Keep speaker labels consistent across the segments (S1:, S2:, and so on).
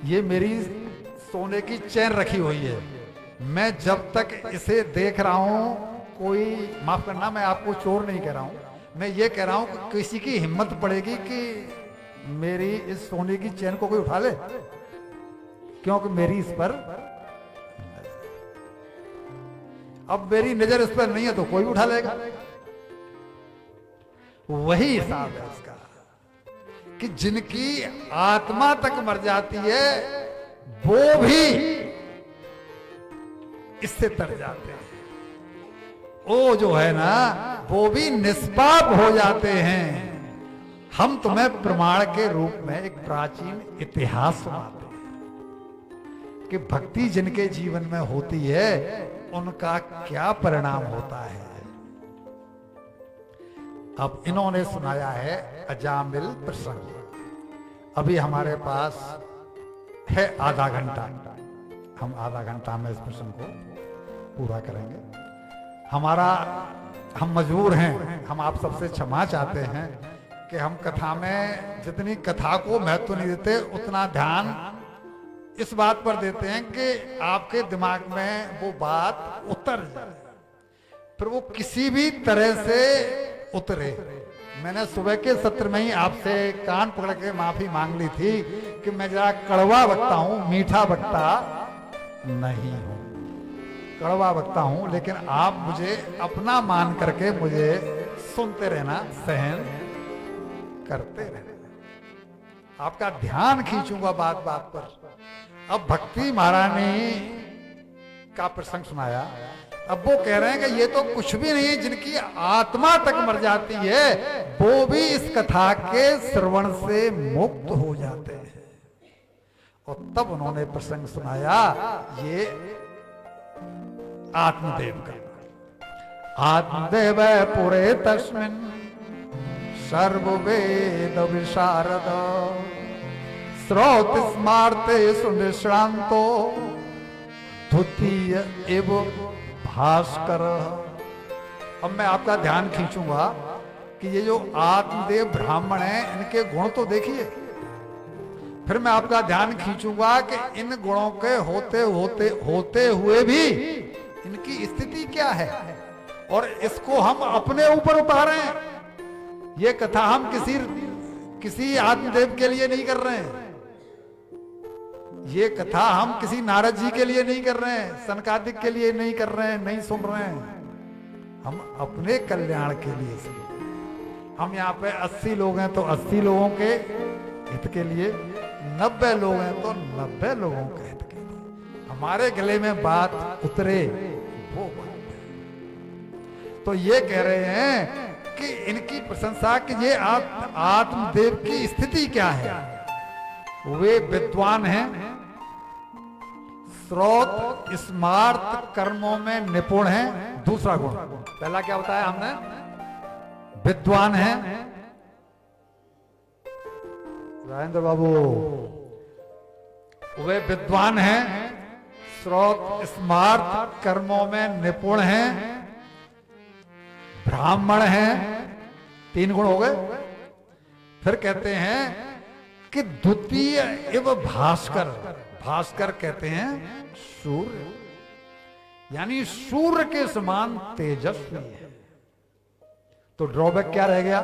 S1: ये मेरी सोने की चैन रखी हुई है। मैं जब तक इसे देख रहा हूं, कोई, माफ करना, मैं आपको चोर नहीं कह रहा हूं, मैं ये कह रहा हूं कि किसी की हिम्मत पड़ेगी कि मेरी इस सोने की चैन को कोई उठा ले, क्योंकि मेरी इस पर, अब मेरी नजर इस पर नहीं है तो कोई उठा लेगा। वही हिसाब है इसका कि जिनकी आत्मा तक मर जाती है वो भी इससे तर जाते हैं। वो जो है ना, वो भी निष्पाप हो जाते हैं। हम तुम्हें प्रमाण के रूप में एक प्राचीन इतिहास सुनाते हैं कि भक्ति जिनके जीवन में होती है उनका क्या परिणाम होता है। अब इन्होंने सुनाया है अजामिल प्रसंग। अभी हमारे पास है आधा घंटा, हम आधा घंटा में इस प्रसंग को पूरा करेंगे। हम मजबूर हैं, हम आप सबसे क्षमा चाहते हैं कि हम कथा में जितनी कथा को महत्व नहीं देते, उतना ध्यान इस बात पर देते हैं कि आपके दिमाग में वो बात उतर जाए, फिर वो किसी भी तरह से उतरे। मैंने सुबह के सत्र में ही आपसे कान पकड़ के माफी मांग ली थी कि मैं जरा कड़वा वक्ता हूं, मीठा वक्ता नहीं हूं। कड़वा वक्ता हूं, लेकिन आप मुझे अपना मान करके मुझे सुनते रहना, सहन करते रहना। आपका ध्यान खींचूंगा बात बात पर। अब भक्ति महारानी का प्रसंग सुनाया। अब वो कह रहे हैं कि ये तो कुछ भी नहीं, जिनकी आत्मा तक मर जाती है वो भी इस कथा के श्रवण से मुक्त हो जाते हैं। और तब उन्होंने प्रसंग सुनाया ये आत्मदेव का। आत्मदेव पुरे तस्मिन् सर्ववेद विशारद श्रोत स्मार्ते सुनिश्रांतो द्वितीय एव भास्कर। अब मैं आपका ध्यान खींचूंगा कि ये जो आत्मदेव ब्राह्मण हैं इनके गुण तो देखिए, फिर मैं आपका ध्यान खींचूंगा कि इन गुणों के होते हुए भी इनकी स्थिति क्या है, और इसको हम अपने ऊपर उतारे हैं। ये कथा हम किसी आत्मदेव के लिए नहीं कर रहे हैं, ये कथा हम किसी नारद जी के लिए नहीं कर रहे हैं, सनकादिक के लिए नहीं कर रहे हैं, नहीं सुन रहे हैं, हम अपने कल्याण के लिए सुन। हम यहाँ पे 80 लोग हैं तो 80 लोगों के हित के लिए, 90 लोग हैं तो 90 लोगों के हित के लिए हमारे गले में बात उतरे, वो बात है। तो ये कह रहे हैं कि इनकी प्रशंसा कि ये आत्मदेव की स्थिति क्या है। वे विद्वान हैं, श्रोत स्मार्त कर्मों में निपुण हैं। दूसरा गुण, पहला क्या बताया हमने, विद्वान हैं। राजेंद्र बाबू, वे विद्वान हैं, श्रोत स्मार्त कर्मों में निपुण हैं, ब्राह्मण हैं। 3 गुण हो गए। फिर कहते हैं कि द्वितीय एव भास्कर। भास्कर कहते हैं सूर्य, यानी सूर्य के समान तेजस्वी है। तो ड्रॉबैक क्या रह गया?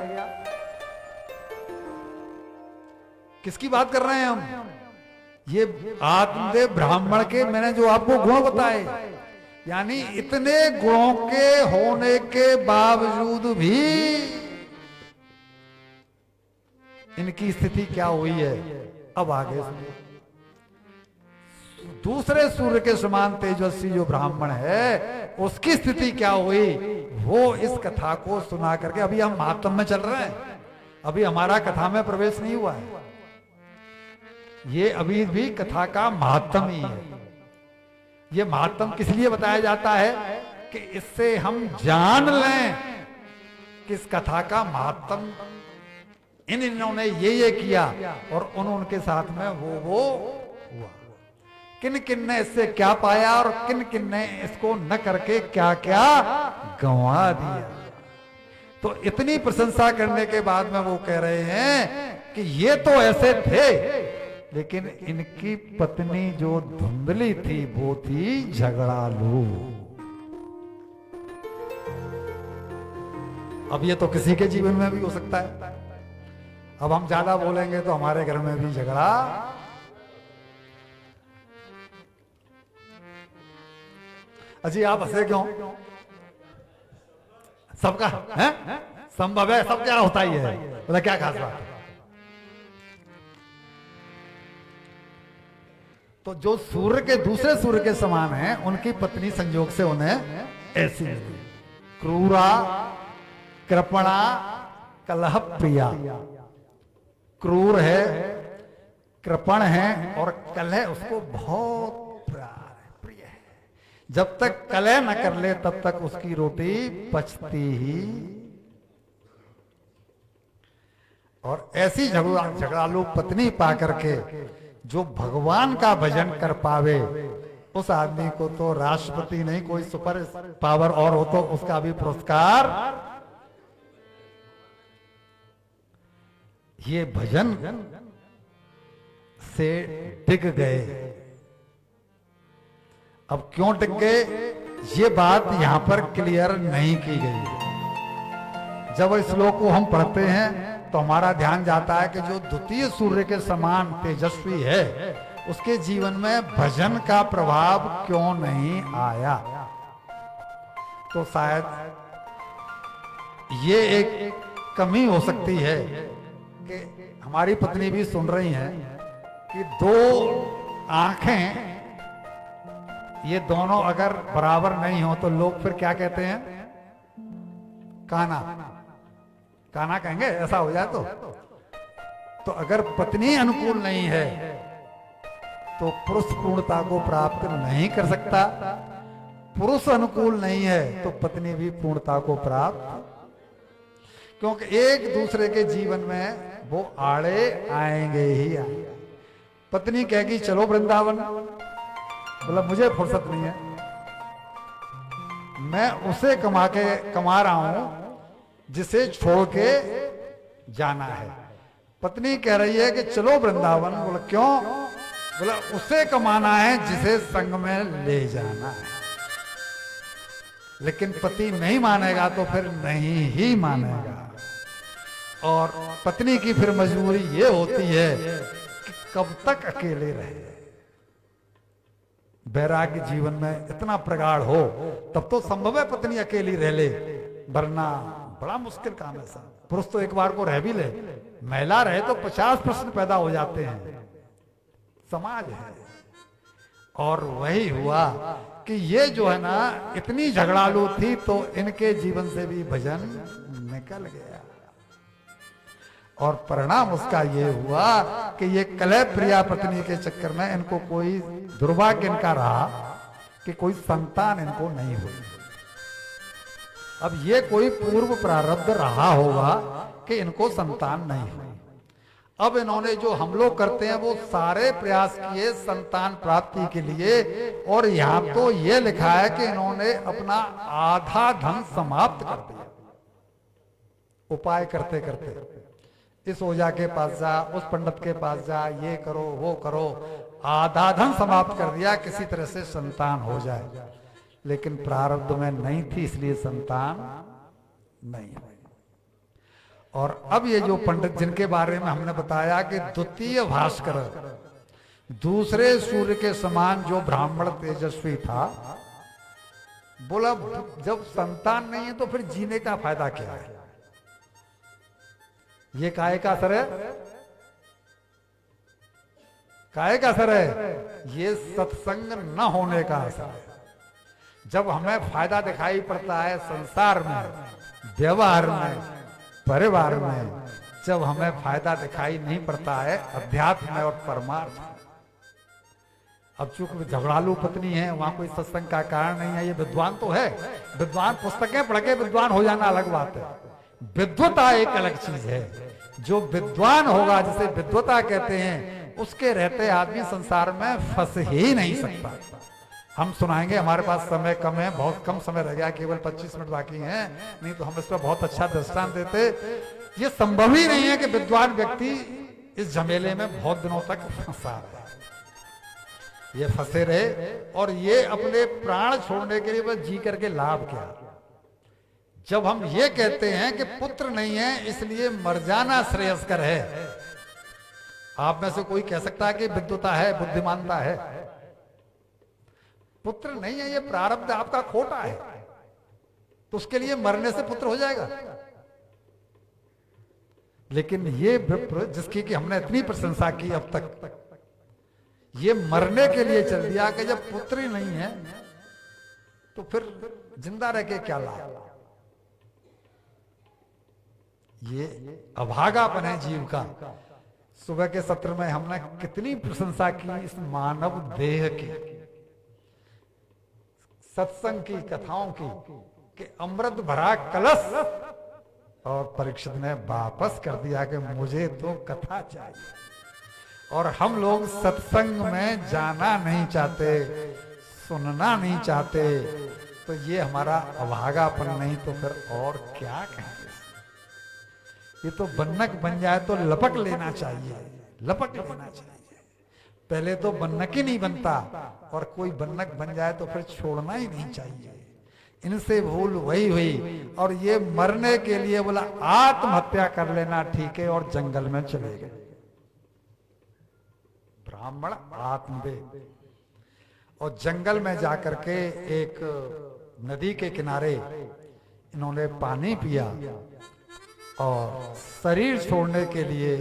S1: किसकी बात कर रहे हैं हम? ये आत्मदेव ब्राह्मण के मैंने जो आपको गुण बताए, यानी इतने गुणों के होने के बावजूद भी इनकी स्थिति क्या हुई है। अब आगे दूसरे सूर्य के समान तेजस्वी जो ब्राह्मण है उसकी स्थिति क्या हुई, वो इस कथा को सुना करके, अभी हम महात्म में चल रहे हैं, अभी हमारा कथा में प्रवेश नहीं हुआ है, ये अभी भी कथा का महात्म ही है। ये महात्म किस लिए बताया जाता है कि इससे हम जान लें कि इस कथा का महात्म इन्होंने ये किया और उनके साथ में वो हुआ, किन किन ने इससे क्या पाया और किन किन ने इसको न करके क्या क्या गंवा दिया। तो इतनी प्रशंसा करने के बाद में वो कह रहे हैं कि ये तो ऐसे थे, लेकिन इनकी पत्नी जो धुंधली थी वो थी झगड़ालू। अब ये तो किसी के जीवन में भी हो सकता है। अब हम ज्यादा बोलेंगे तो हमारे घर में भी झगड़ा। अजी आप हंसे क्यों? सबका है संभव है, सब क्या होता ही है, बोला क्या खास बात है? तो जो सूर्य के दूसरे सूर्य के समान है, उनकी पत्नी संयोग से उन्हें ऐसी मिली, क्रूरा, कृपणा, कलह प्रिया। क्रूर है, कृपण है और कलह उसको बहुत प्रिय है। जब तक कलह न कर ले तब तक उसकी रोटी पचती ही। और ऐसी झगड़ालू पत्नी पाकर के जो भगवान का भजन कर पावे, उस आदमी को तो राष्ट्रपति नहीं, कोई सुपर पावर और हो तो उसका भी पुरस्कार। ये भजन से टिक गए। अब क्यों टिक गए, ये बात यहां पर क्लियर नहीं की गई। जब इस श्लोक को हम पढ़ते हैं तो हमारा ध्यान जाता है कि जो द्वितीय सूर्य के समान तेजस्वी है, उसके जीवन में भजन का प्रभाव क्यों नहीं आया। तो शायद ये एक कमी हो सकती है कि हमारी पत्नी भी सुन रही हैं कि दो आंखें, ये दोनों अगर बराबर नहीं हो तो लोग फिर क्या कहते हैं? काना काना कहेंगे, ऐसा हो जाए तो अगर पत्नी अनुकूल नहीं है तो पुरुष पूर्णता को प्राप्त नहीं कर सकता। पुरुष अनुकूल नहीं है तो पत्नी भी पूर्णता को प्राप्त, क्योंकि एक दूसरे के जीवन में वो आड़े आएंगे ही आएंगे। पत्नी कहेगी चलो वृंदावन, बोला मुझे फुर्सत नहीं है, मैं उसे कमा रहा हूं जिसे छोड़ के जाना है। पत्नी कह रही है कि चलो वृंदावन, बोला क्यों? बोला उसे कमाना है जिसे संग में ले जाना है। लेकिन पति नहीं मानेगा तो फिर नहीं ही मानेगा। और पत्नी की फिर मजबूरी ये होती है कि कब तक अकेले रहे। वैराग्य जीवन में इतना प्रगाढ़ हो तब तो संभव है पत्नी अकेली रह ले, वरना बड़ा मुश्किल काम है साहब। पुरुष तो एक बार को रह भी ले, महिला रहे तो 50 प्रश्न पैदा हो जाते हैं। समाज है। और वही हुआ कि ये जो है ना इतनी झगड़ालू थी तो इनके जीवन से भी भजन निकल गया। और परिणाम उसका ये हुआ कि ये कलह प्रिया पत्नी के चक्कर में इनको कोई दुर्भाग्य इनका रहा कि कोई संतान इनको नहीं हुई। अब ये कोई पूर्व प्रारब्ध रहा होगा कि इनको संतान नहीं हुई। अब इन्होंने जो हम लोग करते हैं वो सारे प्रयास किए संतान प्राप्ति के लिए, और यहां तो ये लिखा है कि इन्होंने अपना आधा धन समाप्त कर दिया। उपाय करते करते इस ओझा के पास जा, उस पंडित के पास जा, ये करो वो करो, आधा धन समाप्त कर दिया किसी तरह से संतान हो जाए। लेकिन प्रारब्ध में नहीं थी, इसलिए संतान नहीं हुई। और अब ये जो पंडित जिनके बारे में हमने बताया कि द्वितीय भास्कर, दूसरे सूर्य के समान जो ब्राह्मण तेजस्वी था, बोला जब संतान नहीं है तो फिर जीने का फायदा क्या है? ये काहे का असर है? काहे का असर है? ये सत्संग न होने का असर है। जब हमें फायदा दिखाई पड़ता है संसार में, व्यवहार में, परिवार में, जब हमें फायदा दिखाई नहीं पड़ता है अध्यात्म में और परमार्थ में। अब चूंकि झगड़ालू पत्नी है, वहां कोई सत्संग का कारण नहीं है। ये विद्वान तो है, विद्वान पुस्तकें पढ़ के विद्वान हो जाना अलग बात है। विद्वता एक अलग चीज है। जो विद्वान होगा, जिसे विद्वता कहते हैं, उसके रहते आदमी संसार में फंस ही नहीं सकता। हम सुनाएंगे, हमारे पास समय कम है, बहुत कम समय रह गया, केवल 25 मिनट बाकी हैं, नहीं तो हम इस पर बहुत अच्छा दृष्टांत देते। ये संभव ही नहीं है कि विद्वान व्यक्ति इस झमेले में बहुत दिनों तक फंसा रहे, ये फंसे रहे, और ये अपने प्राण छोड़ने के लिए बस जी करके लाभ क्या। जब हम ये कहते हैं कि पुत्र नहीं है इसलिए मर जाना श्रेयस्कर है, आप में से कोई कह सकता है कि विद्वता है, बुद्धिमानता है। पुत्र नहीं है, ये प्रारब्ध आपका खोटा है, तो उसके लिए मरने से पुत्र हो जाएगा। लेकिन ये विप्र जिसकी कि हमने इतनी प्रशंसा की अब तक, ये मरने के लिए चल दिया कि जब पुत्र ही नहीं है तो फिर जिंदा रह के क्या लाभ। ये अभागापन है जीव का। सुबह के सत्र में हमने कितनी प्रशंसा की इस मानव देह की, सत्संग की, कथाओं की, कि अमृत भरा कलश, और परीक्षित ने वापस कर दिया कि मुझे तो कथा चाहिए। और हम लोग सत्संग में जाना नहीं चाहते, सुनना नहीं चाहते, तो ये हमारा अभागापन नहीं तो फिर और क्या कहेंगे। ये तो बन्नक बन जाए तो लपक लेना चाहिए, लपक लेना चाहिए। पहले तो बन्नक ही नहीं बनता, और कोई बन्नक बन जाए तो फिर छोड़ना ही नहीं चाहिए। इनसे भूल वही हुई, और ये मरने के लिए बोला आत्महत्या कर लेना ठीक है, और जंगल में चले गए। ब्राह्मण आत्मदेव, और जंगल में जाकर के एक नदी के किनारे इन्होंने पानी पिया, और शरीर छोड़ने के लिए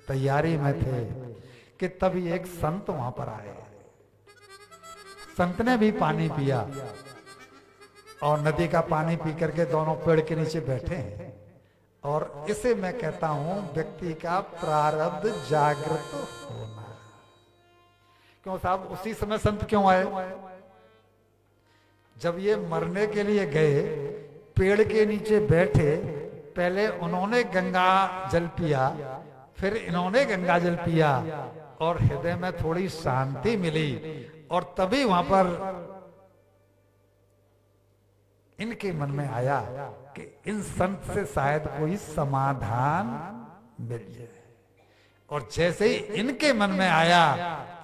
S1: तैयारी में थे कि तभी एक संत वहां पर आए। संत ने भी पानी पिया, और नदी का पानी पी करके दोनों पेड़ के नीचे बैठे हैं। और इसे मैं कहता हूं व्यक्ति का प्रारब्ध जागृत होना। क्यों साहब, उसी समय संत क्यों आए? जब ये मरने के लिए गए, पेड़ के नीचे बैठे, पहले उन्होंने गंगा जल पिया, फिर इन्होंने गंगा जल पिया, और हृदय में थोड़ी शांति मिली, और तभी वहां पर इनके मन में आया कि इन संत से शायद कोई समाधान मिल जाए। और जैसे ही इनके मन में आया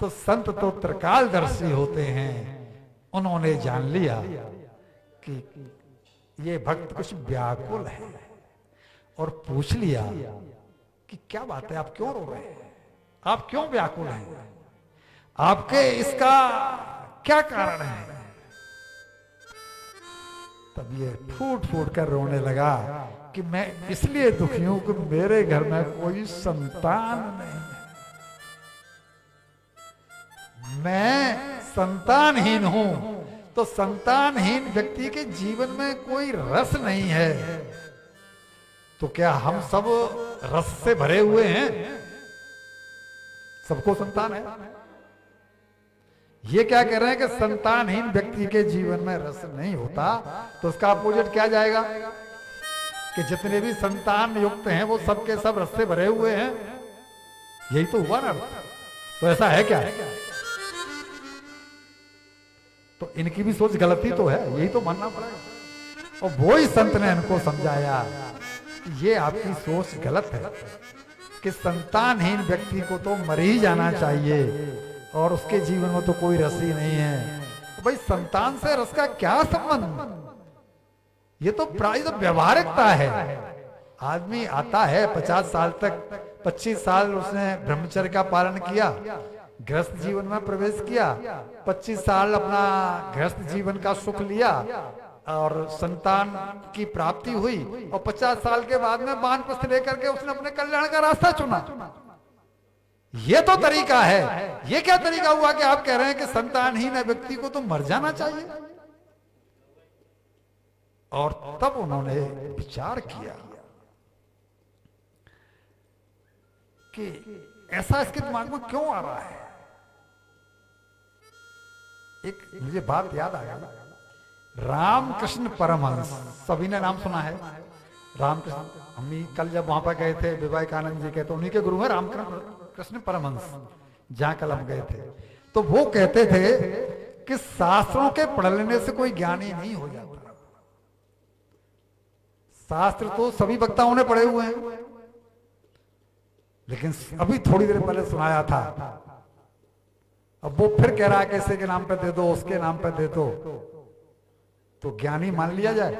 S1: तो संत तो त्रिकालदर्शी होते हैं, उन्होंने जान लिया कि ये भक्त कुछ व्याकुल है, और पूछ लिया कि क्या बात है, आप क्यों रो रहे हैं, आप क्यों व्याकुल हैं, आपके इसका क्या कारण है। तब ये फूट फूट कर रोने लगा कि मैं इसलिए दुखी हूं कि मेरे घर में कोई संतान नहीं है, मैं संतानहीन हूं। तो संतानहीन व्यक्ति के जीवन में कोई रस नहीं है, तो क्या हम सब रस से भरे हुए हैं? सबको संतान है। ये क्या कह रहे हैं कि संतानहीन व्यक्ति के जीवन में रस नहीं होता, तो उसका अपोजिट क्या जाएगा कि जितने भी संतान युक्त हैं वो सबके सब रस से भरे हुए हैं। यही तो हुआ ना। तो ऐसा है क्या? तो इनकी भी सोच गलती तो है, यही तो मानना पड़ेगा। और वो ही संत ने इनको समझाया कि ये आपकी सोच गलत है, कि संतानहीन व्यक्ति को तो मर ही जाना चाहिए, और उसके जीवन में तो कोई रस ही नहीं है। तो भाई संतान से रस का क्या संबंध? ये तो प्राय व्यवहारिकता है। आदमी आता है 50 साल तक, 25 साल उसने ब्रह्मचर्य का पालन किया, गृहस्थ जीवन में प्रवेश किया, 25 साल अपना गृहस्थ जीवन का सुख लिया, और संतान की प्राप्ति हुई, और 50 साल के बाद में वानप्रस्थ लेकर के उसने अपने कल्याण का रास्ता चुना। ये तो तरीका है। ये क्या तरीका हुआ कि आप कह रहे हैं कि संतानहीन व्यक्ति को तो मर जाना चाहिए? और तब उन्होंने विचार किया कि ऐसा इसके दिमाग में क्यों आ रहा है। एक मुझे बात याद आ गया, रामकृष्ण परमहंस, सभी ने नाम सुना है रामकृष्ण। हम कल जब वहां पर गए थे, विवेकानंद जी के, तो उन्हीं के गुरु हैं रामकृष्ण परमहंस, जहां कल हम गए थे। तो वो कहते थे कि शास्त्रों के पढ़ लेने से कोई ज्ञानी नहीं हो जाता। शास्त्र तो सभी वक्ताओं ने पढ़े हुए हैं, लेकिन अभी थोड़ी देर पहले सुनाया था, अब वो फिर कह रहा है कि इसे के नाम पे दे दो, उसके नाम पे दे दो, तो ज्ञानी मान लिया जाए?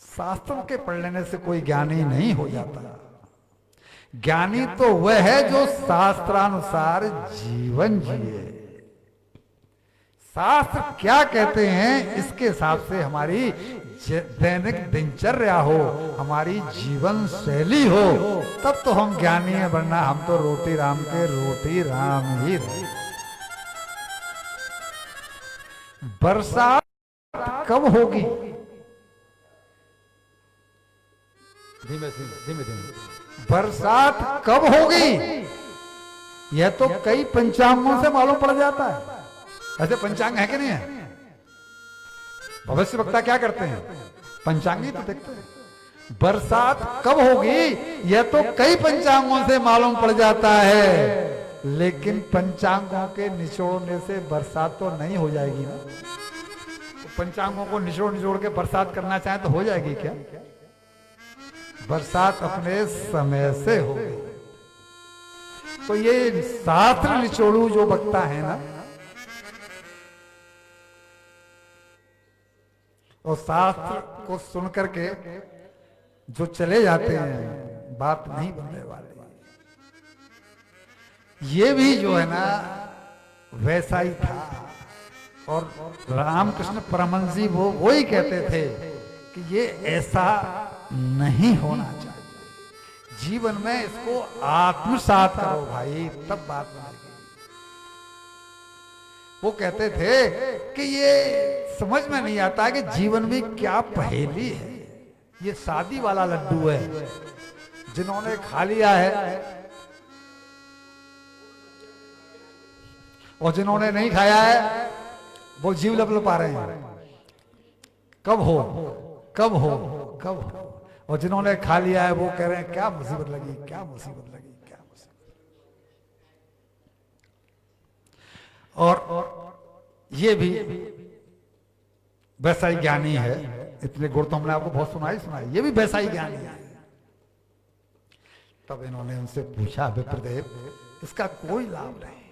S1: शास्त्रों के पढ़ लेने से कोई ज्ञानी नहीं हो जाता। ज्ञानी तो वह है जो शास्त्रानुसार जीवन जिए। शास्त्र क्या कहते हैं इसके हिसाब से हमारी दैनिक दिनचर्या हो, हमारी जीवन शैली हो, तब तो हम ज्ञानी है, वरना हम तो रोटी राम के रोटी राम ही रहे। बरसात कब होगी? धीमे धीमे बरसात कब होगी यह तो कई पंचांगों से मालूम पड़ जाता है। ऐसे पंचांग है कि नहीं है? भविष्य वक्ता क्या करते हैं? पंचांगी तो देखते हैं। बरसात कब होगी यह तो कई पंचांगों से मालूम पड़ जाता है, लेकिन पंचांगों के निचोड़ने से बरसात तो नहीं हो जाएगी ना। तो पंचांगों को निचोड़ निचोड़ के बरसात करना चाहे तो हो जाएगी क्या? बरसात अपने समय से हो गई। तो ये शास्त्र निचोड़ू जो वक्ता है ना, और शास्त्र को सुन करके जो चले जाते हैं, बात नहीं बनने वाली। ये भी जो है ना वैसा ही था। और रामकृष्ण परमहंस जी वो ही कहते थे कि ये ऐसा नहीं होना चाहिए। जीवन में इसको आत्मसात करो भाई, तब बात बनेगी। वो कहते थे कि ये समझ में नहीं आता कि जीवन में क्या पहेली है। ये शादी वाला लड्डू है, जिन्होंने खा लिया है और जिन्होंने नहीं खाया है वो जीव लपलपा रहे हैं, कब हो कब हो कब हो। और जिन्होंने खा लिया है वो कह रहे हैं क्या मुसीबत लगी, क्या मुसीबत लगी, क्या मुसीबत। और ये भी वैसा ही ज्ञानी है। इतने गुण तो हमने आपको बहुत सुनाई, ये भी वैसा ही ज्ञानी है। तब इन्होंने उनसे पूछा, विप्रदेव इसका कोई लाभ नहीं।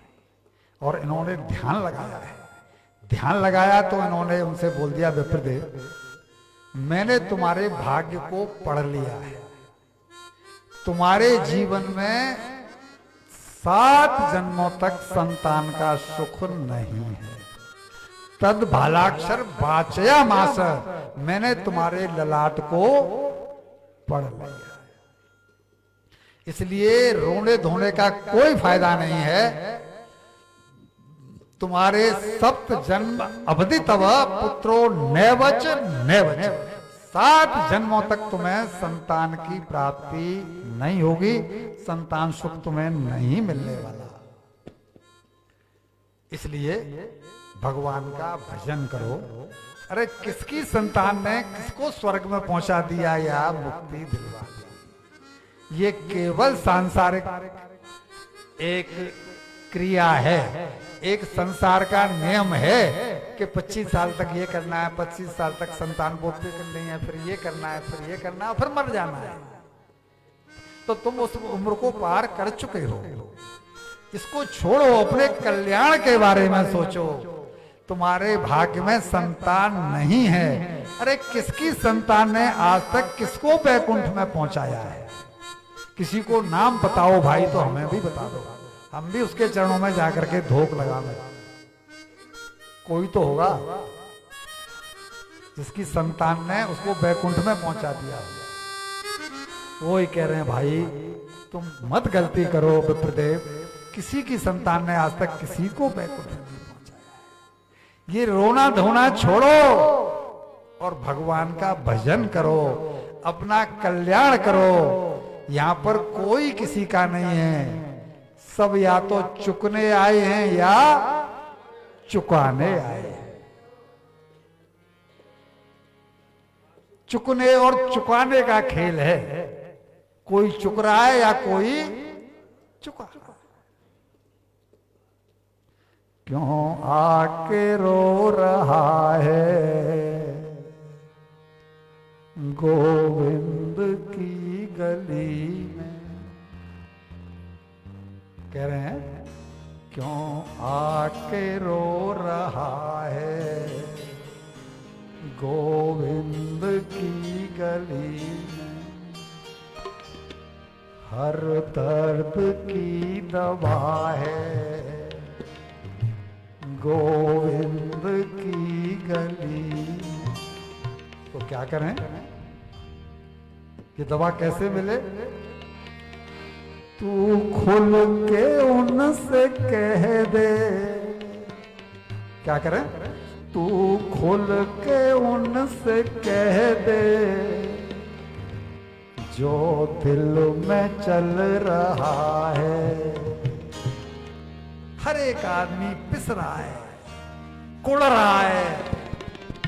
S1: और इन्होंने ध्यान लगाया है। ध्यान लगाया तो इन्होंने उनसे बोल दिया, विप्रदेव मैंने तुम्हारे भाग्य को पढ़ लिया है। तुम्हारे जीवन में 7 जन्मों तक संतान का सुख नहीं है। तद भालाक्षर बाचया मास, मैंने तुम्हारे ललाट को पढ़ लिया। इसलिए रोने धोने का कोई फायदा नहीं है। तुम्हारे 7 जन्म अवधि तब पुत्रो नैवच नैवच, 7 जन्मों तक तुम्हें संतान की प्राप्ति नहीं होगी, संतान सुख तुम्हें नहीं मिलने वाला। इसलिए भगवान का भजन करो। अरे किसकी संतान ने किसको स्वर्ग में पहुंचा दिया या मुक्ति दिलवा दी? ये केवल सांसारिक एक क्रिया है, एक संसार का नियम है कि 25 साल तक ये करना है, 25 साल तक संतान पोते करनी है, फिर ये करना है, फिर ये करना है, फिर मर जाना है। तो तुम उस उम्र को पार कर चुके हो। इसको छोड़ो, अपने कल्याण के बारे में सोचो। तुम्हारे भाग्य में संतान नहीं है। अरे किसकी संतान ने आज तक किसको बैकुंठ में पहुंचाया है? किसी को नाम बताओ भाई, तो हमें भी बता दो, हम भी उसके चरणों में जाकर के धोख लगा लें। कोई तो होगा जिसकी संतान ने उसको बैकुंठ में पहुंचा दिया। वो ही कह रहे हैं भाई तुम मत गलती करो विप्रदेव, किसी की संतान ने आज तक किसी को बैकुंठ में नहीं पहुंचाया। ये रोना धोना छोड़ो और भगवान का भजन करो, अपना कल्याण करो। यहां पर कोई किसी का नहीं है, सब या तो चुकने आए हैं या चुकाने आए हैं। चुकने और चुकाने का खेल है। कोई चुक रहा है या कोई चुका। क्यों आके रो रहा है गोविंद की गली में। कह रहे हैं क्यों आके रो रहा है गोविंद की गली में, हर दर्द की दवा है गोविंद की गली में। तो क्या करें, ये दवा कैसे मिले? तू खुल के उनसे कह दे। क्या करें? तू खुल के उनसे कह दे जो दिल में चल रहा है। हर एक आदमी पिस रहा है, कुड़ रहा है,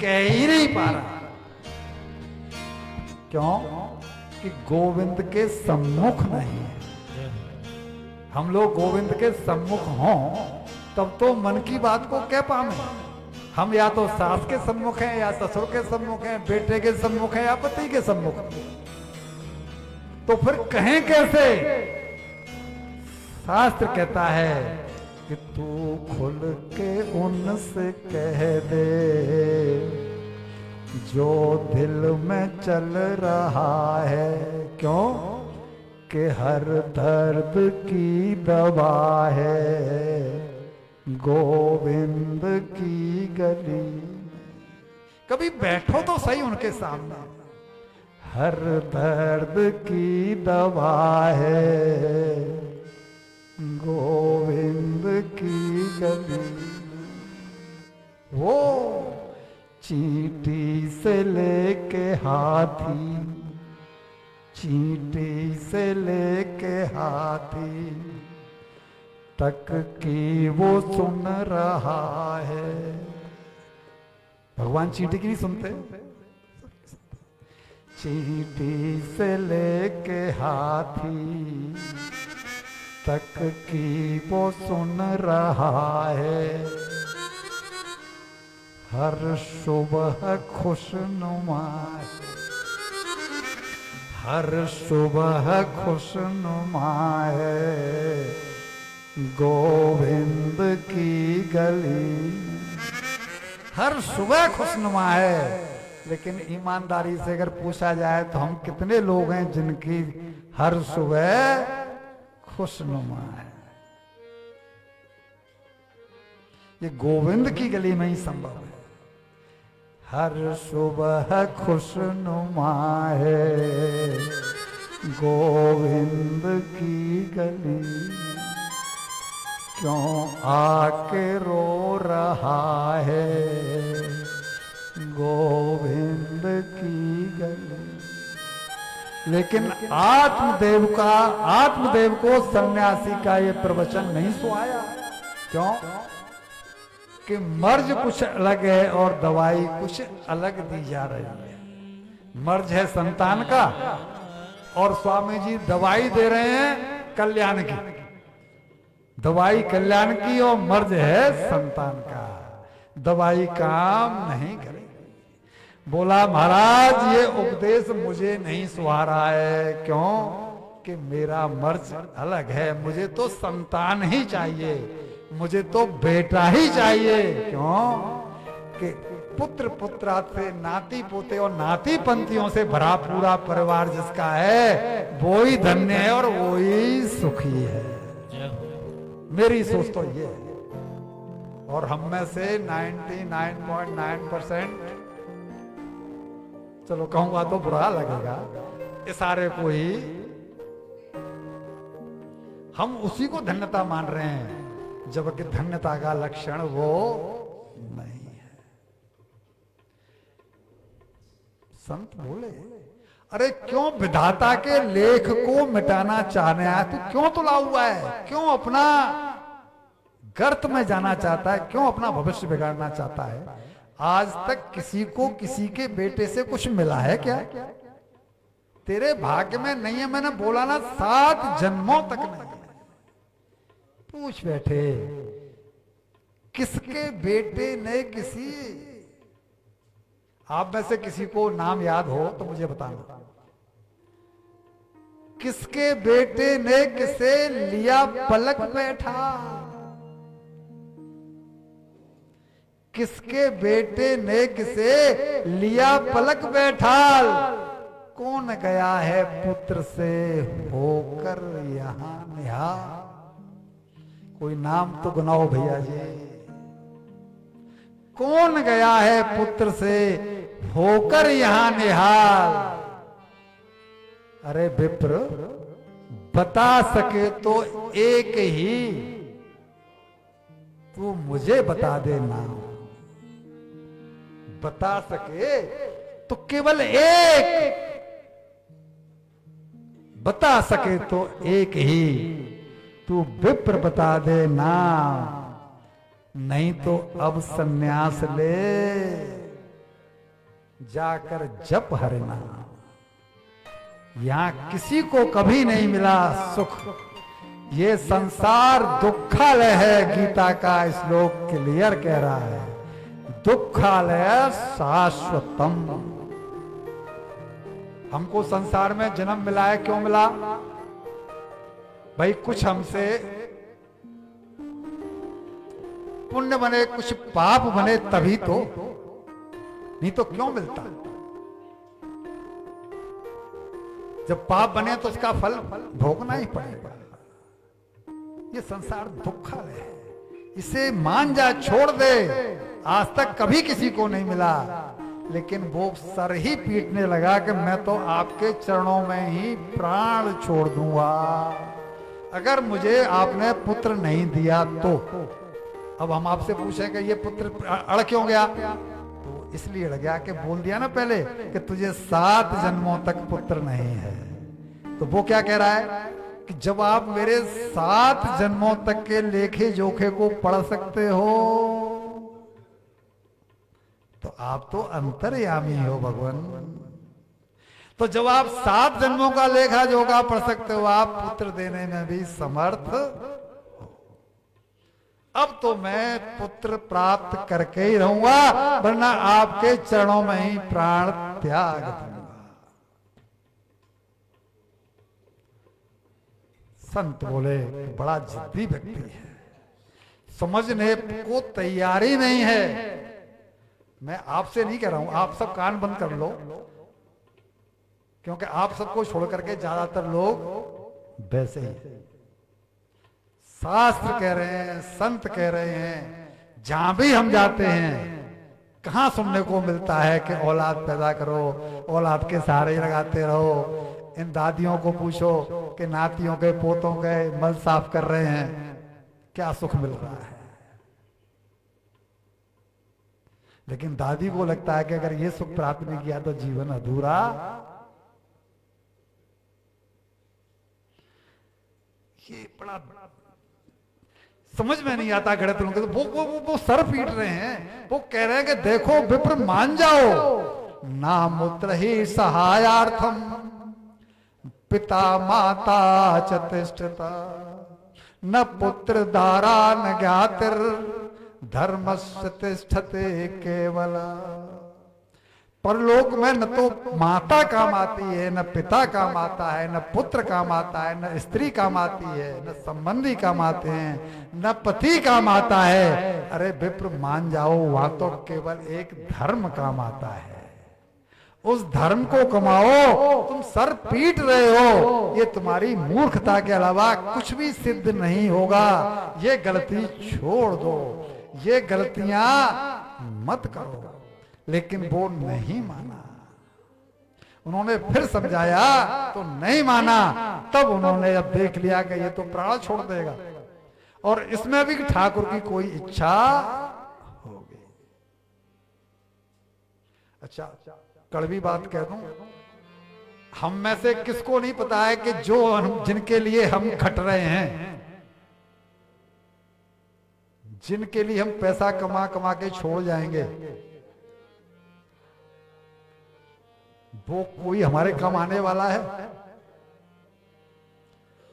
S1: कह ही नहीं पा रहा। क्यों? कि गोविंद के सम्मुख नहीं है। हम लोग गोविंद के सम्मुख हों तब तो मन की बात को कह पावे। हम या तो सास के सम्मुख हैं, या ससुर के सम्मुख हैं, बेटे के सम्मुख हैं, या पति के सम्मुख। तो फिर कहें कैसे? शास्त्र कहता है कि तू खुल के उनसे कह दे जो दिल में चल रहा है। क्यों? कि हर दर्द की दवा है गोविंद की गली। कभी बैठो तो सही उनके सामने। हर दर्द की दवा है गोविंद की गली। वो चींटी से लेके हाथी, चींटी से लेके हाथी तक की वो सुन रहा है। भगवान चींटी की नहीं सुनते? चींटी से लेके हाथी तक की वो सुन रहा है। हर सुबह खुशनुमा, हर सुबह खुशनुमा है गोविंद की गली। हर सुबह खुशनुमा है, लेकिन ईमानदारी से अगर पूछा जाए तो हम कितने लोग हैं जिनकी हर सुबह खुशनुमा है? ये गोविंद की गली में ही संभव है। हर सुबह खुशनुमा है गोविंद की गली। क्यों आके रो रहा है गोविंद की गली। लेकिन आत्मदेव को सन्यासी का ये प्रवचन नहीं सुहाया। क्यों? कि मर्ज कुछ अलग है और दवाई कुछ अलग दी जा रही है। मर्ज है संतान का और स्वामी जी दवाई दे रहे हैं कल्याण की। दवाई कल्याण की और मर्ज है संतान का। दवाई काम नहीं करेगी। बोला महाराज ये उपदेश मुझे नहीं सुहा रहा है। क्यों? कि मेरा मर्ज अलग है। मुझे तो संतान ही चाहिए, मुझे तो बेटा ही चाहिए। क्यों? कि पुत्र पुत्रा से, नाती पोते और नाती पंथियों से भरा पूरा परिवार जिसका है वो ही धन्य है और वो ही सुखी है। मेरी सोच तो ये है। और हम में से 99.9%, चलो कहूंगा तो बुरा लगेगा, इशारे को ही हम उसी को धन्यता मान रहे हैं, जबकि धन्यता का लक्षण वो नहीं है। संत बोले अरे क्यों विधाता के लेख को मिटाना चाहने आया? तू क्यों तुला हुआ है? क्यों अपना गर्त में जाना चाहता है? क्यों अपना भविष्य बिगाड़ना चाहता है? आज तक किसी को किसी के बेटे से कुछ मिला है क्या? तेरे भाग्य में नहीं है। मैंने बोला ना 7 जन्मों तक नहीं। पूछ बैठे किसके बेटे ने किसी, आप में से किसी को नाम याद हो तो मुझे बताना। किसके बेटे ने किसे लिया पलक बैठा, किसके बेटे ने किसे लिया पलक बैठाल, कौन गया है पुत्र से होकर यहां निहाल। कोई नाम तो गुनाओ भैया जी। कौन गया है पुत्र से होकर यहां निहाल। अरे विप्र बता सके तो एक ही तू मुझे बता दे नाम, बता सके तो केवल एक, बता सके तो एक ही तू विप्र बता दे नाम, नहीं तो अब सन्यास ले जाकर जप हरि नाम। यहां किसी को कभी नहीं मिला सुख, ये संसार दुखालय है। गीता का श्लोक क्लियर कह रहा है, दुखालय शाश्वतम। हमको संसार में जन्म मिला है, क्यों मिला भाई? कुछ हमसे पुण्य बने, कुछ पाप बने, तभी तो, नहीं तो क्यों मिलता? जब पाप बने तो उसका फल भोगना ही पड़ेगा। ये संसार दुखालय है, इसे मान जा, छोड़ दे। आज तक कभी किसी को नहीं मिला, लेकिन वो सर ही पीटने लगा कि मैं तो आपके चरणों में ही प्राण छोड़ दूंगा अगर मुझे आपने पुत्र नहीं दिया तो। अब हम आपसे पूछें कि ये पुत्र अड़ क्यों गया? तो इसलिए अड़ गया कि बोल दिया ना पहले कि तुझे 7 जन्मों तक पुत्र नहीं है। तो वो क्या कह रहा है कि जब आप मेरे 7 जन्मों तक के लेखे जोखे को पढ़ सकते हो तो आप तो अंतर्यामी हो भगवान। तो जब आप 7 जन्मों का लेखा जोखा पढ़ सकते हो, आप पुत्र देने में भी समर्थ हो। अब तो मैं पुत्र प्राप्त करके ही रहूंगा, वरना आपके चरणों में ही प्राण त्याग दूंगा। संत बोले बड़ा जिद्दी व्यक्ति है, समझने को तैयारी नहीं है। मैं आपसे नहीं कह रहा हूं, आप सब कान बंद कर लो, क्योंकि आप सबको छोड़ करके ज्यादातर लोग वैसे ही। शास्त्र कह रहे हैं, संत कह रहे हैं, जहां भी हम जाते हैं कहां सुनने को मिलता है कि औलाद पैदा करो, औलाद के सहारे ही लगाते रहो। इन दादियों को पूछो कि नातियों के पोतों के मल साफ कर रहे हैं, क्या सुख मिल रहा है? लेकिन दादी को लगता है कि अगर ये सुख प्राप्त नहीं किया तो जीवन अधूरा। ये बड़ा समझ में नहीं आता गणित लोगों को। वो सर पीट रहे हैं, वो कह रहे हैं कि देखो विप्र मान जाओ, ना मूत्र ही सहायार्थम पिता माता चतिष्ठता, न पुत्र दारा न ज्ञातिर धर्मस्य तिष्ठते केवल। परलोक में न तो माता काम आती है, न पिता काम आता है, न पुत्र काम आता है, न स्त्री काम आती है, न संबंधी काम आते हैं, न पति काम आता है। अरे विप्र मान जाओ, वहां तो केवल एक धर्म काम आता है। उस धर्म को कमाओ। तुम सर पीट रहे हो, ये तुम्हारी मूर्खता के अलावा कुछ भी सिद्ध नहीं होगा। ये गलती छोड़ दो, ये गलतियां मत करो। लेकिन वो नहीं माना। उन्होंने फिर समझाया तो नहीं माना। तब उन्होंने अब देख लिया कि ये तो प्राण छोड़ देगा, और इसमें भी ठाकुर की कोई इच्छा होगी। अच्छा, कड़वी बात कह दूं, हम में से किसको नहीं पता है कि जो जिनके लिए हम खट रहे हैं, जिनके लिए हम पैसा कमा कमा के छोड़ जाएंगे, वो कोई हमारे काम आने वाला है?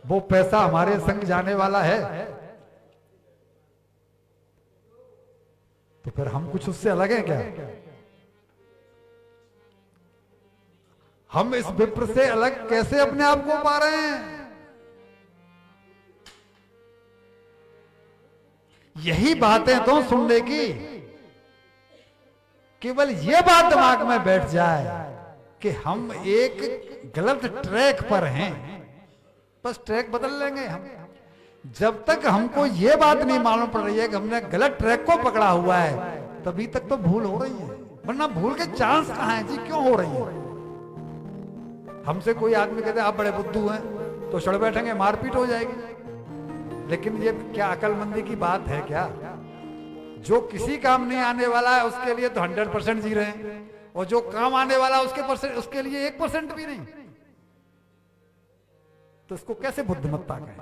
S1: वो पैसा हमारे संग जाने वाला है? तो फिर हम कुछ उससे अलग हैं क्या? हम इस विप्र से अलग कैसे अपने आप को पा रहे हैं? यही बातें तो सुनने की, केवल ये बात दिमाग में बैठ जाए कि हम एक गलत ट्रैक पर हैं, बस ट्रैक बदल लेंगे हम। जब तक हमको ये बात नहीं मालूम पड़ रही है कि हमने गलत ट्रैक को पकड़ा हुआ है, तभी तक तो भूल हो रही है, वरना भूल के चांस कहां है जी? क्यों हो रही है? हमसे कोई आदमी कहते आप बड़े बुद्धू हैं, तो चढ़ बैठेंगे, मारपीट हो जाएगी। लेकिन ये क्या अकलमंदी की बात है क्या? जो किसी काम नहीं आने वाला है उसके लिए तो 100% जी रहे हैं, और जो काम आने वाला है उसके लिए 1% भी नहीं, तो इसको कैसे बुद्धिमत्ता कहें?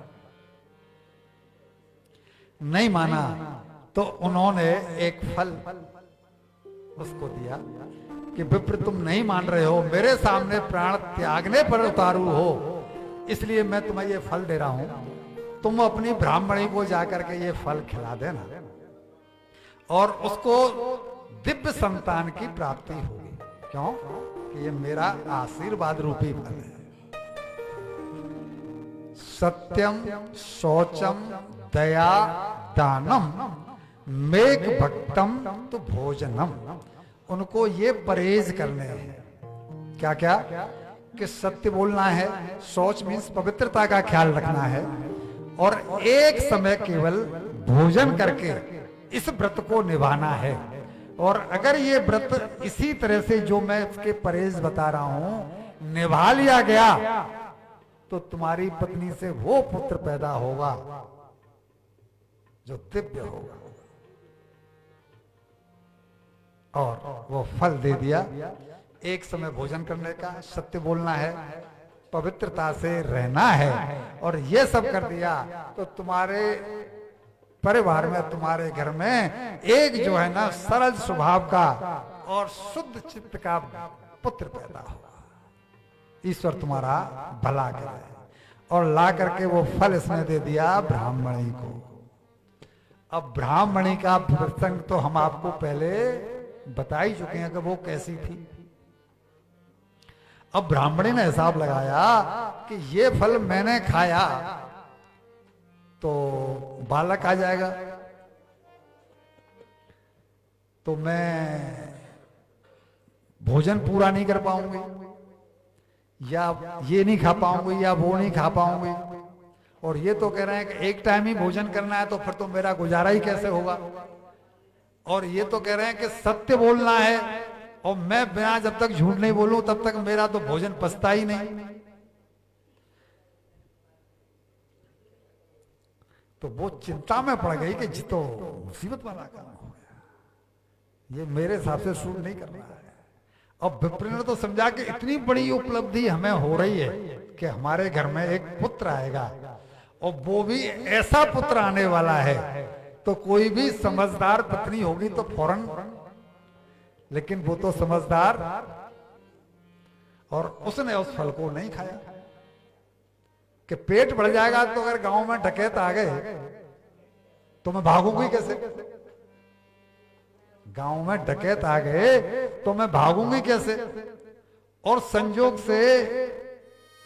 S1: नहीं माना तो उन्होंने एक फल उसको दिया कि विप्र तुम नहीं मान रहे हो, मेरे सामने प्राण त्यागने पर उतारू हो, इसलिए मैं तुम्हें ये फल दे रहा हूं, तुम अपनी ब्राह्मणी को जाकर के ये फल खिला देना और उसको दिव्य संतान की प्राप्ति होगी। क्यों? कि ये मेरा आशीर्वाद रूपी फल है। सत्यम शौचम दया दानम मेघ भक्तम तो भोजनम, उनको ये परहेज करने हैं। क्या क्या? कि सत्य बोलना है, शौच मीन्स पवित्रता का ख्याल रखना है, और एक समय केवल भोजन करके इस व्रत को निभाना है। और अगर ये व्रत इसी तरह से जो मैं इसके परहेज बता रहा हूं निभा लिया गया, तो तुम्हारी पत्नी से वो पुत्र पैदा होगा जो दिव्य होगा। और वो फल दे दिया, एक समय भोजन करने का, सत्य बोलना है, पवित्रता से रहना है, और ये सब कर दिया तो तुम्हारे परिवार में, तुम्हारे घर में एक जो है ना सरल स्वभाव का और शुद्ध चित्त का पुत्र पैदा होगा। ईश्वर तुम्हारा भला करे। और ला करके वो फल इसने दे दिया ब्राह्मणी को। अब ब्राह्मणी का प्रसंग तो हम आपको पहले बता ही चुके हैं कि वो कैसी थी। अब ब्राह्मणी ने हिसाब लगाया कि ये फल मैंने खाया तो बालक आ जाएगा, तो मैं भोजन पूरा नहीं कर पाऊंगी, या ये नहीं खा पाऊंगी, या वो नहीं खा पाऊंगी। और ये तो कह रहे हैं कि एक टाइम ही भोजन करना है, तो फिर तो मेरा गुजारा ही कैसे होगा। और ये तो कह रहे हैं कि सत्य बोलना है, और मैं बिना जब तक झूठ नहीं बोलूं तब तक मेरा तो भोजन पचता ही नहीं। तो वो चिंता में पड़ गई कि जी तो मुसीबत वाला काम हो गया, ये मेरे हिसाब से सूट नहीं कर रहा है। अब विप्र ने तो समझा कि इतनी बड़ी उपलब्धि हमें हो रही है कि हमारे घर में एक पुत्र आएगा, और वो भी ऐसा पुत्र आने वाला है, तो कोई भी समझदार पत्नी होगी तो फौरन, लेकिन वो तो समझदार, और उसने उस फल को नहीं खाया कि पेट भर जाएगा। तो अगर गांव में डकैत आ गए तो मैं भागूंगी कैसे? गांव में डकैत आ गए तो मैं भागूंगी कैसे? और संजोग से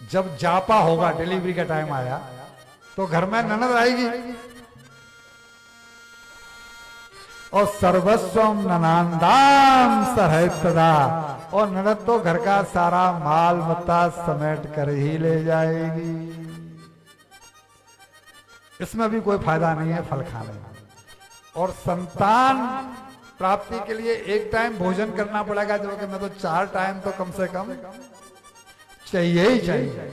S1: जब जापा होगा, डिलीवरी का टाइम आया, तो घर में ननद आएगी, और सर्वस्वम ननांदाम सहैतदा, और ननद तो घर का सारा माल मत्ता समेट कर ही ले जाएगी। इसमें भी कोई फायदा नहीं है फल खाने में। और संतान प्राप्ति के लिए एक टाइम भोजन करना पड़ेगा, जो कि मैं तो 4 टाइम तो कम से कम चाहिए ही चाहिए।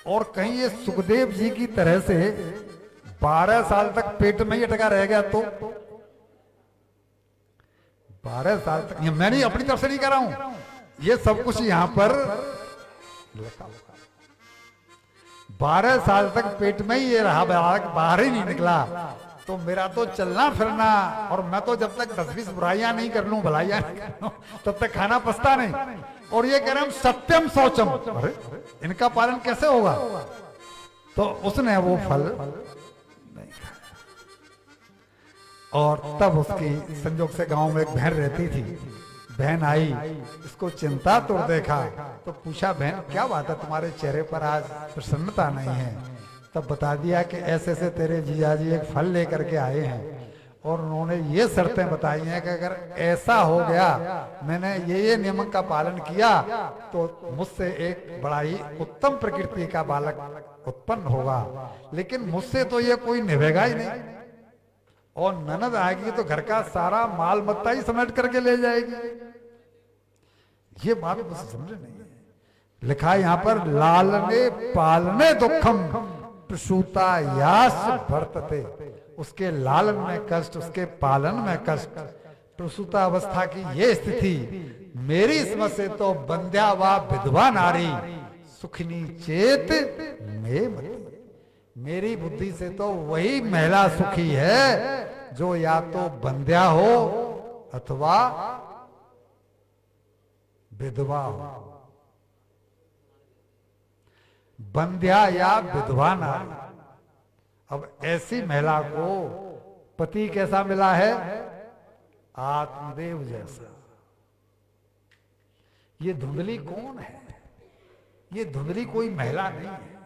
S1: और कहीं ये सुखदेव जी की तरह से 12 साल तक पेट में ही अटका रह गया, तो 12 साल तक, ये मैं नहीं अपनी तरफ से नहीं कर रहा हूं, ये सब कुछ यहां पर लिखा हुआ। 12 साल तक पेट में ही ये रहा, बाहर ही नहीं निकला, तो मेरा तो चलना फिरना, और मैं तो जब तक 10-20 बुराइयां नहीं कर लूं, भलाइयां नहीं कर लूं, तब तक खाना पचता नहीं। और ये कह रहे हम सत्यम शौचम, अरे इनका पालन कैसे होगा? तो उसने वो फल नहीं खाया। और तब उसकी संजोग से गांव में एक बहन रहती थी, बहन आई, इसको चिंता तो देखा, तो पूछा बहन क्या बात है, तुम्हारे चेहरे पर आज प्रसन्नता नहीं है। तब बता दिया कि ऐसे ऐसे तेरे जीजाजी एक फल लेकर के आए हैं और उन्होंने ये शर्तें बताई हैं कि अगर ऐसा हो गया, मैंने ये नियम का पालन किया, तो मुझसे एक बड़ा ही उत्तम प्रकृति का बालक उत्पन्न होगा, लेकिन मुझसे तो ये कोई निभेगा ही नहीं, और ननद आएगी तो घर का सारा माल मत्ता ही समेट करके ले जाएगी। ये बात मुझे समझ नहीं है। लिखा है यहाँ पर, लालने पालने दुखम प्रसूता यास वर्तते, उसके लालन में कष्ट, उसके पालन में कष्ट, प्रसूता अवस्था की ये स्थिति, मेरी समझ से तो बंध्या व विधवा नारी सुखनी चेत में मती, मेरी बुद्धि से तो वही महिला सुखी है जो या तो बंध्या हो अथवा विधवा हो। बंध्या या विधवा नारी, अब ऐसी महिला को पति कैसा मिला है? आत्मदेव जैसा। ये धुंधली कौन है? ये धुंधली कोई महिला नहीं है,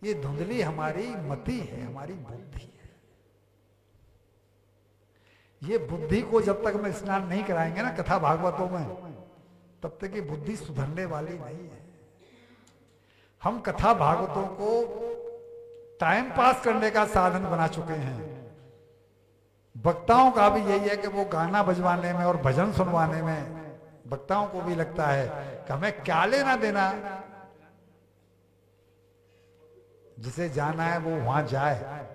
S1: ये धुंधली हमारी मति है, हमारी बुद्धि है। ये बुद्धि को जब तक हम स्नान नहीं कराएंगे ना कथा भागवतों में, तब तक ये बुद्धि सुधरने वाली नहीं है। हम कथा भागवतों को टाइम पास करने का साधन बना चुके हैं। वक्ताओं का भी यही है कि वो गाना बजवाने में और भजन सुनवाने में वक्ताओं को भी लगता है कि हमें क्या लेना देना, जिसे जाना है वो वहां जाए,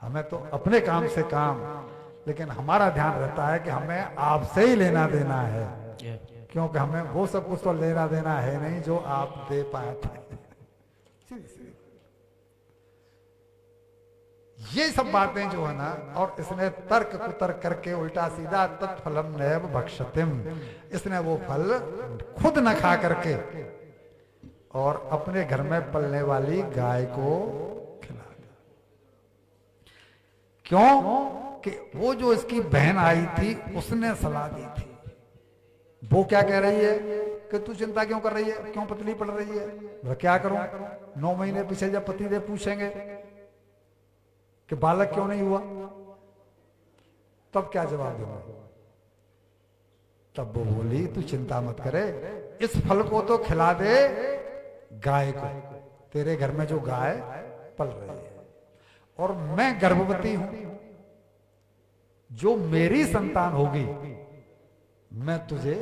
S1: हमें तो अपने काम से काम, लेकिन हमारा ध्यान रहता है कि हमें आपसे ही लेना देना है, क्योंकि हमें वो सब कुछ तो लेना देना है नहीं जो आप दे पाए थे। ये सब बातें जो है ना, और इसने तर्क कुतर्क करके उल्टा सीधा तत्फलम नैव भक्षतिम, इसने वो फल खुद न खा करके और अपने घर में पलने वाली गाय को खिला दिया। क्यों कि वो जो इसकी बहन आई थी उसने सलाह दी थी। वो क्या कह रही है कि तू चिंता क्यों कर रही है, क्यों पतली पड़ रही है? मैं क्या करूं? 9 महीने पीछे जब पतिदेव पूछेंगे कि बालक क्यों नहीं हुआ, तब क्या जवाब दूंगा? तब वो बोली तू चिंता मत करे, इस फल को तो खिला दे गाय को, तेरे घर में जो गाय पल रही है, और मैं गर्भवती हूं, जो मेरी संतान होगी मैं तुझे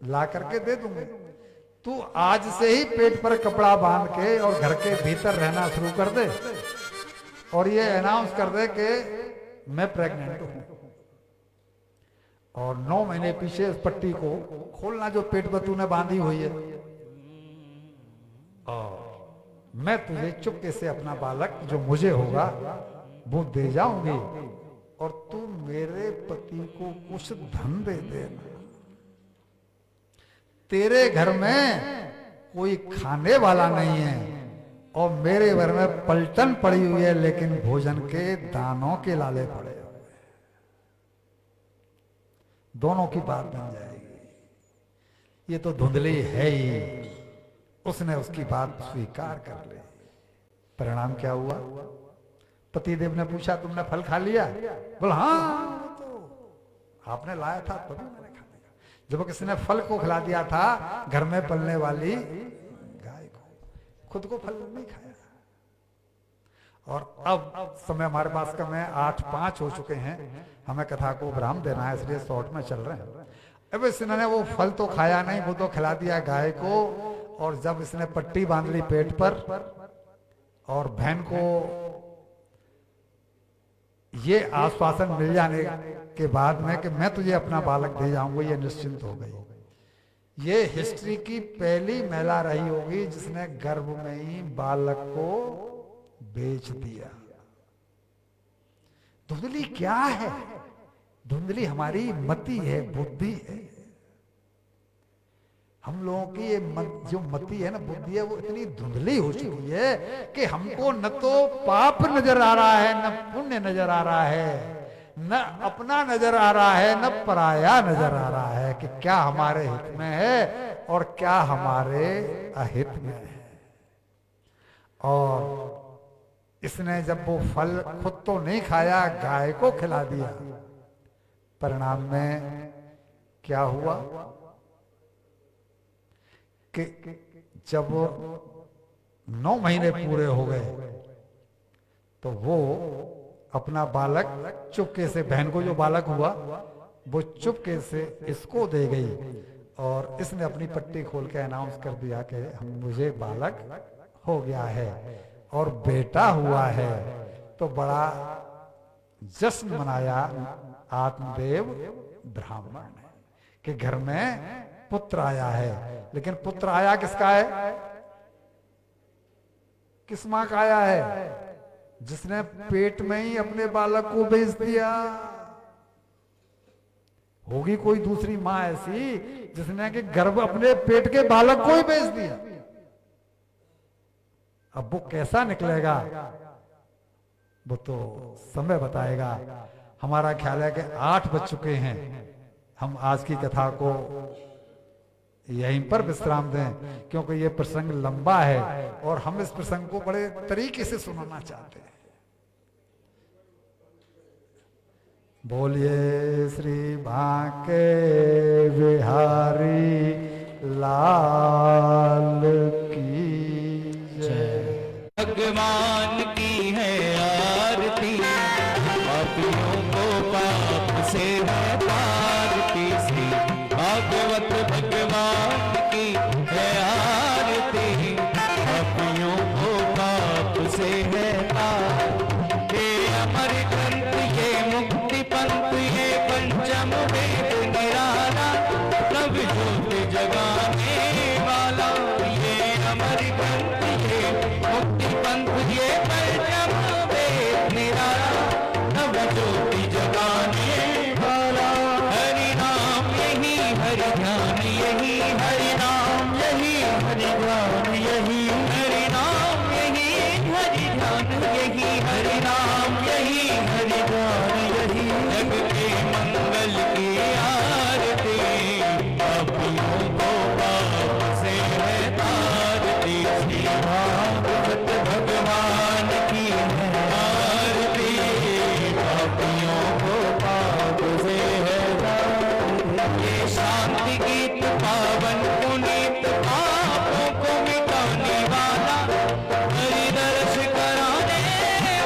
S1: ला करके दे दूंगी। तू आज से ही पेट पर कपड़ा बांध के और घर के भीतर रहना शुरू कर दे और ये अनाउंस कर दे कि मैं प्रेग्नेंट हूं, और 9 महीने पीछे इस पट्टी को खोलना जो पेट पर तूने बांधी हुई है, और मैं तुझे चुपके से अपना बालक जो मुझे होगा वो दे जाऊंगी, और तू मेरे पति को कुछ धन दे देना। तेरे घर में कोई खाने वाला नहीं है और मेरे घर में पलटन पड़ी हुई है, लेकिन भोजन के दानों के लाले पड़े हुए हैं। दोनों की बात बन जाएगी। ये तो धुंधली है ही, उसने उसकी बात स्वीकार कर ली। परिणाम क्या हुआ? पतिदेव ने पूछा तुमने फल खा लिया? बोला हाँ, तो आपने लाया था तभी मैंने खा लिया। जब किसी ने फल को खिला दिया था घर में पलने वाली गाय को, खुद को फल नहीं खाया। और अब समय हमारे पास कम है, 8:05 हो चुके हैं, हमें कथा को विराम देना है, इसलिए शॉर्ट में चल रहे हैं। अब इसने वो फल तो खाया नहीं, वो तो खिला दिया गाय को, और जब इसने पट्टी बांध ली पेट पर और बहन को ये आश्वासन मिल जाने के बाद में कि मैं तुझे अपना बालक दे जाऊंगा, ये निश्चिंत हो गई। ये हिस्ट्री की पहली महिला रही होगी जिसने गर्भ में ही बालक को बेच दिया। धुंधली क्या है? धुंधली हमारी मति है, बुद्धि है। हम लोगों की ये जो मति है ना, बुद्धि है, वो इतनी धुंधली हो चुकी है कि हमको न तो पाप नजर आ रहा है, न पुण्य नजर आ रहा है, न अपना नजर आ रहा है, न पराया नजर आ रहा है। है कि क्या हमारे हित में है और क्या हमारे अहित में है। और इसने जब वो फल खुद तो नहीं खाया, गाय को खिला दिया, परिणाम में क्या हुआ कि जब 9 महीने पूरे हो गए तो वो अपना बालक चुपके से, बहन को जो बालक हुआ वो चुपके से इसको दे गई और इसने अपनी पट्टी खोल के अनाउंस कर दिया कि मुझे बालक हो गया है और बेटा हुआ है। तो बड़ा जश्न मनाया आत्मदेव ब्राह्मण ने कि घर में पुत्र आया है। लेकिन पुत्र आया किसका है? किस मां का आया है? जिसने पेट में ही अपने बालक को बेच दिया। होगी कोई दूसरी मां ऐसी जिसने कि गर्भ अपने पेट के बालक को ही बेच दिया। अब वो कैसा निकलेगा वो तो समय बताएगा। हमारा ख्याल है कि 8 बज चुके हैं। हम आज की कथा को यहीं पर विश्राम दें, क्योंकि ये प्रसंग लंबा है और हम इस प्रसंग को बड़े तरीके से सुनाना चाहते हैं। बोलिए श्री बांके बिहारी लाल की जय।
S2: भगवान की है आरती, पापियों को पाप से है पारती। श्री भागवत भगवान की है आरती, पापियों को पाप से है पार। ये अमर ग्रंथ, ये मुक्ति पंथ, ये पंचम वेद निराला, नव ज्योति जगाने वाला। ये अमर ग्रंथ, ये मुक्ति पंथ, ये पंचम वेद निराला, नव ज्योति जगाने वाला। हरि नाम यही हरि ध्यान यही, हरि नाम यही हरि ध्यान यही, हरि नाम यही हरि ध्यान यही, हरि नाम यही हरि ध्यान यही। जग के मंगल की आरती, पापियों को पाप से है तारती। श्री भागवत भगवान की है आरती, पापियों को पाप से है तारती। ये शांति गीत पावन पुनीत, पापों को मिटाने वाला, हरि दर्श कराने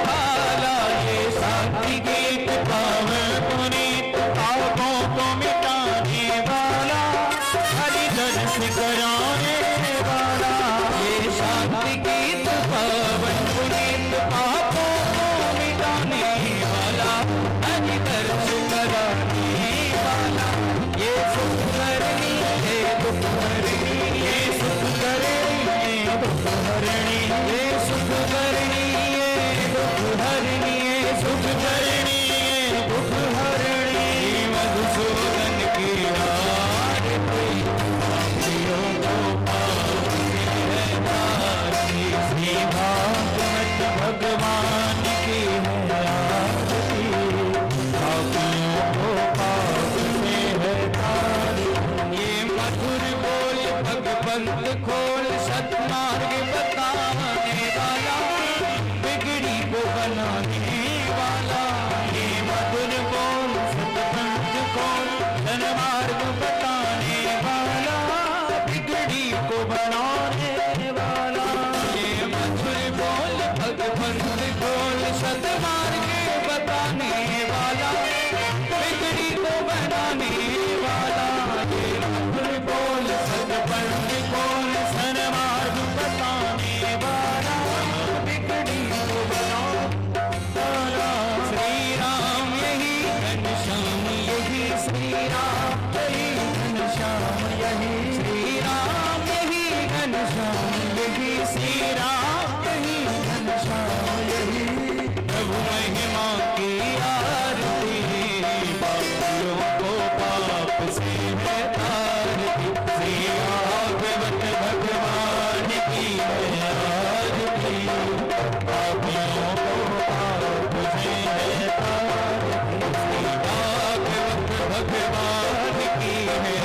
S2: वाला। ये शांति गीत पावन पुनीत, पापों को मिटाने वाला, हरि दर्श कराने वाला। ये शांति गीत पावन पुनीत, पापों को मिटाने वाला, हरि दर्श कराने वाला। ये सुख करनी, ये दुख हरणी, ये सुख करनी, ये दुख हरणी, ये सुख करनी, ये दुख हरणी, ये सुख करनी, ये दुख हरणी। मधुसूदन की आरती, पापियों को पाप से है तारती। श्री भागवत भगवान की है आरती, पापियों को पाप से है तारती। ये मधुर बोल भगवंत खोल, सत्मार्ग बताने वाला, बिगड़ी को बनाने वाला। ये मधुर बोल सत्पंथ खोल, सन्मार्ग बताने वाला, बिगड़ी को बनाने वाला। ये मधुर बोल भगवंत खोल, सत्मार्ग बताने वाला, बिगड़ी को बनाने वाला। ये मधुर बोल सत्पंथ खोल, सन्मार्ग बताने वाला, बिगड़ी को बनाने वाला। श्री राम यही घनश्याम यही, श्री राम यही घनश्याम यही, श्री राम यही घनश्याम यही, श्री राम यही घनश्याम यही। प्रभु महिमा की आरती, पापियों को पाप से है तारती। श्री भागवत भगवान की है आरती, पापियों को पाप से है तारती। श्री भागवत भगवान की है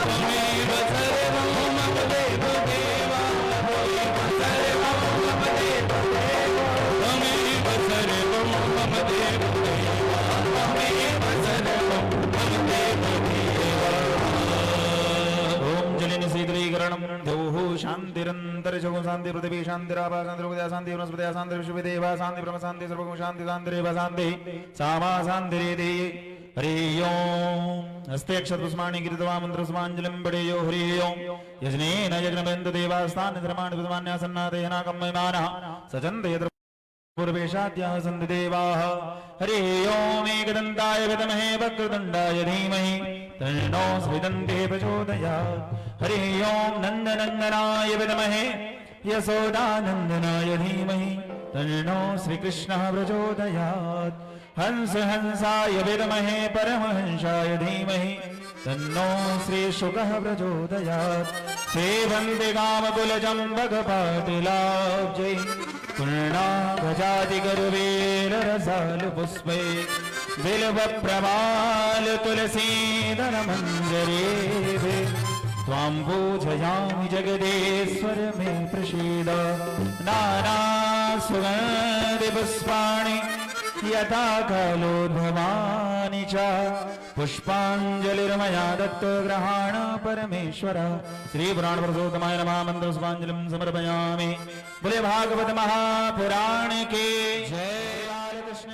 S2: त्वमेव सर्वं मम देवदेवा त्वमेव सर्वं मम देवदेवा त्वमेव सर्वं मम देवदेवा त्वमेव सर्वं मम देवदेवा। ओम जलिन शीतलीकरणं द्यौः शान्तिरन्तरिक्षं शान्ति पृथिवी शान्तिरापः शान्तिर्गुदया शान्ति वनस्पतयः शान्ति विश्वदेवा शान्ति ब्रह्म शान्ति सर्वगुण शान्ति शान्तिरेव शान्ति सामा शान्तिरेधि। हरि ओम हस्ते अक्षरपुष्पाणि गिरित्वा मन्त्रपुष्पाञ्जलिं पठेयो हरि ओम यजनेन यज्ञमेन्द्र देवास्तान् धर्माणि विद्वान्यासन्नादेना कम्मयमानः सचन्ते यत्र पूर्वेशाद्याः सन्ति देवाः। हरि ओम एकदन्ताय विद्महे वक्रतुण्डाय धीमहि तन्नो श्रीदन्ते प्रचोदयात्। हरि ओम नन्दनन्दनाय विद्महे यशोदानन्दनाय धीमहि तन्नो श्रीकृष्णः प्रचोदयात्। हंस हंसाय विद्महे परमहंसाय धीमहि तन्नो श्रीशुकः प्रचोदयात्। सेवन्ते कामकुलचम्बकपाटिलाब्जै पूर्णागजादिगरुवेलरसालपुष्पै बिल्वप्रवाल तुलसीदलमञ्जरेभे त्वां पूजयामि जगदेश्वर मे प्रसीद। नानासुगन्धिपुष्पाणि यथा कालोद्भवानि च पुष्पाञ्जलिर्मया दत्तो ग्रहाण परमेश्वर। श्री पुराण पुरुषोत्तमाय नमः मंत्रपुष्पाञ्जलिं समर्पयामि। बोले भागवत महापुराण के जय। बालकृष्ण